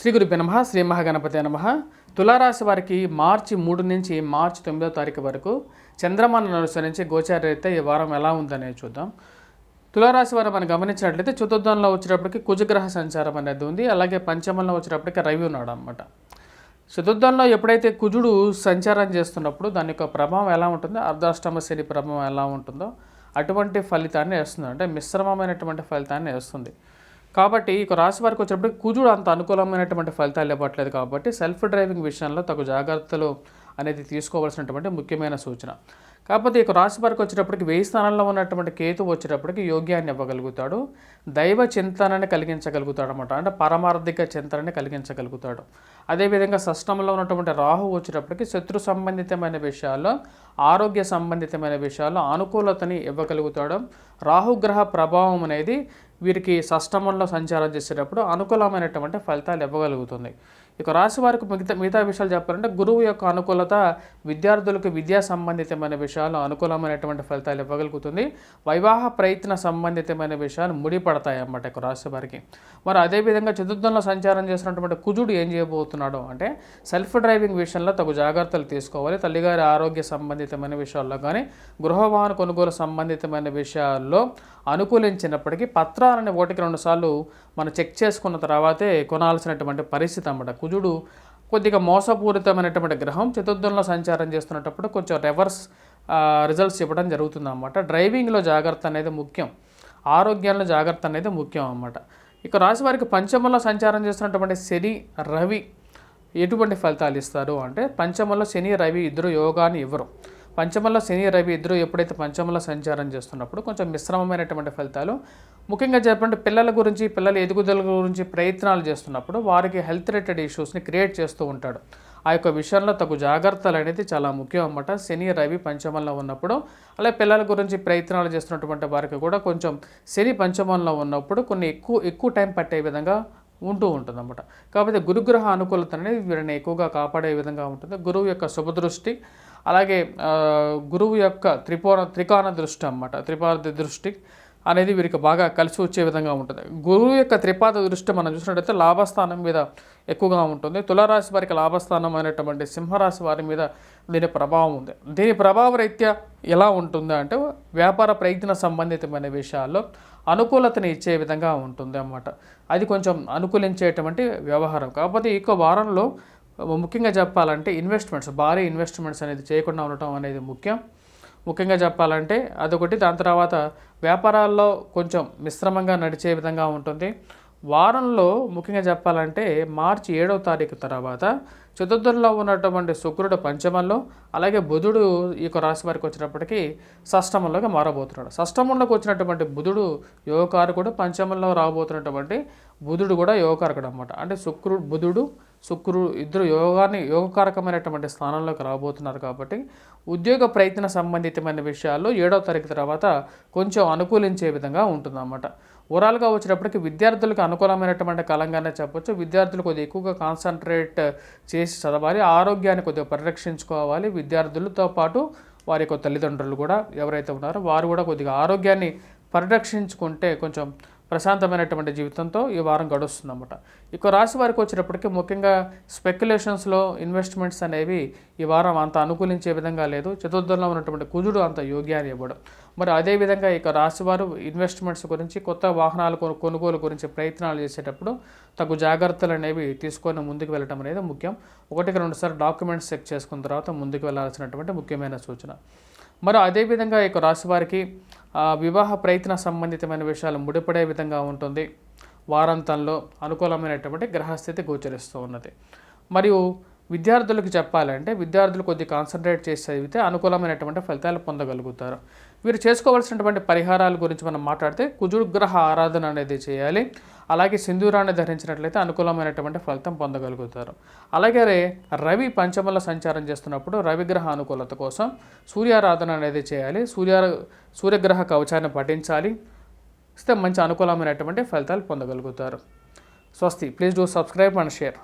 శ్రీ గురుభ్యో నమః. శ్రీ మహాగణపతే నమః. తులారాశి వారికి మార్చి 3 నుంచి మార్చి 9వ తారీఖు వరకు చంద్రమానాన్ని అనుసరించి గోచారరీత్యా ఈ వారం ఎలా ఉందనేది చూద్దాం. తులారాశి వారు మనం గమనించినట్లయితే చతుర్థంలో వచ్చేటప్పటికి కుజగ్రహ సంచారం అనేది ఉంది. అలాగే పంచమంలో వచ్చేటప్పటికి రవి ఉన్నాడు అనమాట. చతుర్థంలో ఎప్పుడైతే కుజుడు సంచారం చేస్తున్నప్పుడు దాని యొక్క ప్రభావం ఎలా ఉంటుందో, అర్ధాష్టమ శని ప్రభావం ఎలా ఉంటుందో అటువంటి ఫలితాన్ని వేస్తుంది. అంటే మిశ్రమమైనటువంటి ఫలితాన్ని వేస్తుంది. కాబట్టి ఇక రాశి వారికి వచ్చేటప్పుడు కుజుడు అంత అనుకూలమైనటువంటి ఫలితాలు ఇవ్వట్లేదు. కాబట్టి సెల్ఫ్ డ్రైవింగ్ విషయంలో తగు జాగ్రత్తలు అనేది తీసుకోవాల్సినటువంటి ముఖ్యమైన సూచన. కాకపోతే ఇక రాశి వారికి వచ్చేటప్పటికి 1000 స్థానంలో ఉన్నటువంటి కేతు వచ్చేటప్పటికి యోగ్యాన్ని ఇవ్వగలుగుతాడు, దైవ చింతనని కలిగించగలుగుతాడు అనమాట. అంటే పరమార్థిక చింతనని కలిగించగలుగుతాడు. అదేవిధంగా షష్టంలో ఉన్నటువంటి రాహు వచ్చేటప్పటికి శత్రు సంబంధితమైన విషయాల్లో, ఆరోగ్య సంబంధితమైన విషయాల్లో అనుకూలతని ఇవ్వగలుగుతాడు. రాహుగ్రహ ప్రభావం అనేది వీరికి షష్టమంలో సంచారం చేసేటప్పుడు అనుకూలమైనటువంటి ఫలితాలు ఇవ్వగలుగుతుంది. ఇక రాశి వారికి మిగతా విషయాలు చెప్పాలంటే గురువు యొక్క అనుకూలత విద్యార్థులకు విద్యా సంబంధితమైన విషయాలు అనుకూలమైనటువంటి ఫలితాలు ఇవ్వగలుగుతుంది. వివాహ ప్రయత్న సంబంధితమైన విషయాలు ముడిపడతాయి అన్నమాట ఇక రాశి వారికి. మరి అదేవిధంగా చతుర్థంలో సంచారం చేసినటువంటి కుజుడు ఏం చేయబోతున్నాడు అంటే సెల్ఫ్ డ్రైవింగ్ విషయంలో తగు జాగ్రత్తలు తీసుకోవాలి. తల్లిగారి ఆరోగ్య సంబంధితమైన విషయాల్లో కానీ, గృహవాహన కొనుగోలు సంబంధితమైన విషయాల్లో అనుకూలించినప్పటికీ పత్రాలని 1-2 సార్లు మనం చెక్ చేసుకున్న తర్వాతే కొనాల్సినటువంటి పరిస్థితి అన్నమాట. కుజుడు కొద్దిగా మోసపూరితమైనటువంటి గ్రహం చతుర్థంలో సంచారం చేస్తున్నప్పుడు కొంచెం రివర్స్ రిజల్ట్స్ ఇవ్వడం జరుగుతుంది అన్నమాట. డ్రైవింగ్లో జాగ్రత్త అనేది ముఖ్యం, ఆరోగ్యంలో జాగ్రత్త అనేది ముఖ్యం అన్నమాట. ఇక రాశి వారికి పంచమంలో సంచారం చేస్తున్నటువంటి శని రవి ఎటువంటి ఫలితాలు ఇస్తారు అంటే పంచమంలో శని రవి ఇద్దరు యోగాన్ని ఇవ్వరు. పంచమంలో శని రవి ఇద్దరు ఎప్పుడైతే పంచమంలో సంచారం చేస్తున్నప్పుడు కొంచెం మిశ్రమమైనటువంటి ఫలితాలు, ముఖ్యంగా చెప్పండి పిల్లల గురించి, పిల్లల ఎదుగుదల గురించి ప్రయత్నాలు చేస్తున్నప్పుడు వారికి హెల్త్ రిలేటెడ్ ఇష్యూస్ని క్రియేట్ చేస్తూ ఉంటాడు. ఆ యొక్క విషయంలో తగు జాగ్రత్తలు అనేది చాలా ముఖ్యం అన్నమాట. శని రవి పంచమంలో ఉన్నప్పుడు, అలాగే పిల్లల గురించి ప్రయత్నాలు చేస్తున్నటువంటి వారికి కూడా కొంచెం శని పంచమంలో ఉన్నప్పుడు కొన్ని ఎక్కువ టైం పట్టే విధంగా ఉంటుంది అన్నమాట. కాబట్టి గురుగ్రహ అనుకూలత అనేది వీరిని ఎక్కువగా కాపాడే విధంగా ఉంటుంది. గురువు యొక్క శుభదృష్టి, అలాగే గురువు యొక్క త్రికోణ దృష్టి అన్నమాట, త్రిపాద దృష్టి అనేది వీరికి బాగా కలిసి వచ్చే విధంగా ఉంటుంది. గురువు యొక్క త్రిపాద దృష్టి మనం చూసినట్టయితే లాభస్థానం మీద ఎక్కువగా ఉంటుంది. తులారాశి వారికి లాభస్థానం అయినటువంటి సింహరాశి వారి మీద దీని ప్రభావం ఉంది. దీని ప్రభావ రీత్యా ఎలా ఉంటుంది అంటే వ్యాపార ప్రయత్న సంబంధితమైన విషయాల్లో అనుకూలతని ఇచ్చే విధంగా ఉంటుంది అన్నమాట. అది కొంచెం అనుకూలించేటువంటి వ్యవహారం. కాకపోతే ఈ వారంలో ముఖ్యంగా చెప్పాలంటే భారీ ఇన్వెస్ట్మెంట్స్ అనేది చేయకుండా ఉండటం అనేది ముఖ్యంగా చెప్పాలంటే అదొకటి. దాని తర్వాత వ్యాపారాల్లో కొంచెం మిశ్రమంగా నడిచే విధంగా ఉంటుంది. వారంలో ముఖ్యంగా చెప్పాలంటే మార్చి 7వ తారీఖు తర్వాత చతుర్థంలో ఉన్నటువంటి శుక్రుడు పంచమంలో, అలాగే బుధుడు ఈ యొక్క రాశి వారికి వచ్చినప్పటికీ షష్టమంలోకి మారబోతున్నాడు. షష్టమంలోకి వచ్చినటువంటి బుధుడు యోగకారకుడు, పంచమంలో రాబోతున్నటువంటి బుధుడు కూడా యోగకారకుడు అన్నమాట. అంటే బుధుడు శుక్రుడు ఇద్దరు యోగకారకమైనటువంటి స్థానంలోకి రాబోతున్నారు. కాబట్టి ఉద్యోగ ప్రయత్న సంబంధితమైన విషయాల్లో 7వ తారీఖు తర్వాత కొంచెం అనుకూలించే విధంగా ఉంటుందన్నమాట. ఓవరాల్గా వచ్చేటప్పటికి విద్యార్థులకు అనుకూలమైనటువంటి కాలంగానే చెప్పొచ్చు. విద్యార్థులు కొద్దిగా ఎక్కువగా కాన్సన్ట్రేట్ చేసి చదవాలి, ఆరోగ్యాన్ని కొద్దిగా పరిరక్షించుకోవాలి. విద్యార్థులతో పాటు వారి యొక్క తల్లిదండ్రులు కూడా ఎవరైతే ఉన్నారో వారు కూడా కొద్దిగా ఆరోగ్యాన్ని పరిరక్షించుకుంటే కొంచెం ప్రశాంతమైనటువంటి జీవితంతో ఈ వారం గడుస్తుందన్నమాట. ఇక రాశి వారికి వచ్చేటప్పటికి ముఖ్యంగా స్పెక్యులేషన్స్లో ఇన్వెస్ట్మెంట్స్ అనేవి ఈ వారం అంత అనుకూలించే విధంగా లేదు. చతుర్థంలో ఉన్నటువంటి కుజుడు అంత యోగ్యాన్ని ఇవ్వడం. మరి అదేవిధంగా ఇక రాశివారు ఇన్వెస్ట్మెంట్స్ గురించి, కొత్త వాహనాల కొనుగోలు గురించి ప్రయత్నాలు చేసేటప్పుడు తగు జాగ్రత్తలు అనేవి తీసుకొని ముందుకు వెళ్ళడం అనేది ముఖ్యం. 1-2 సార్లు డాక్యుమెంట్స్ చెక్ చేసుకున్న తర్వాత ముందుకు వెళ్ళాల్సినటువంటి ముఖ్యమైన సూచన. మరి అదేవిధంగా ఇక రాశి వారికి వివాహ ప్రయత్న సంబంధితమైన విషయాలు ముడిపడే విధంగా ఉంటుంది. వారాంతంలో అనుకూలమైనటువంటి గ్రహస్థితి గోచరిస్తూ ఉన్నది. మరియు విద్యార్థులకు చెప్పాలంటే విద్యార్థులు కొద్దిగా కాన్సన్ట్రేట్ చేసి చదివితే అనుకూలమైనటువంటి ఫలితాలు పొందగలుగుతారు. వీరు చేసుకోవాల్సినటువంటి పరిహారాల గురించి మనం మాట్లాడితే కుజుగ్రహ ఆరాధన అనేది చేయాలి. అలాగే సింధూరాన్ని ధరించినట్లయితే అనుకూలమైనటువంటి ఫలితం పొందగలుగుతారు. అలాగే రవి పంచమంలో సంచారం చేస్తున్నప్పుడు రవిగ్రహ అనుకూలత కోసం సూర్యారాధన అనేది చేయాలి. సూర్యగ్రహ కవచాన్ని పఠించాలి. ఇస్తే మంచి అనుకూలమైనటువంటి ఫలితాలు పొందగలుగుతారు. స్వస్తి. Please do subscribe and share.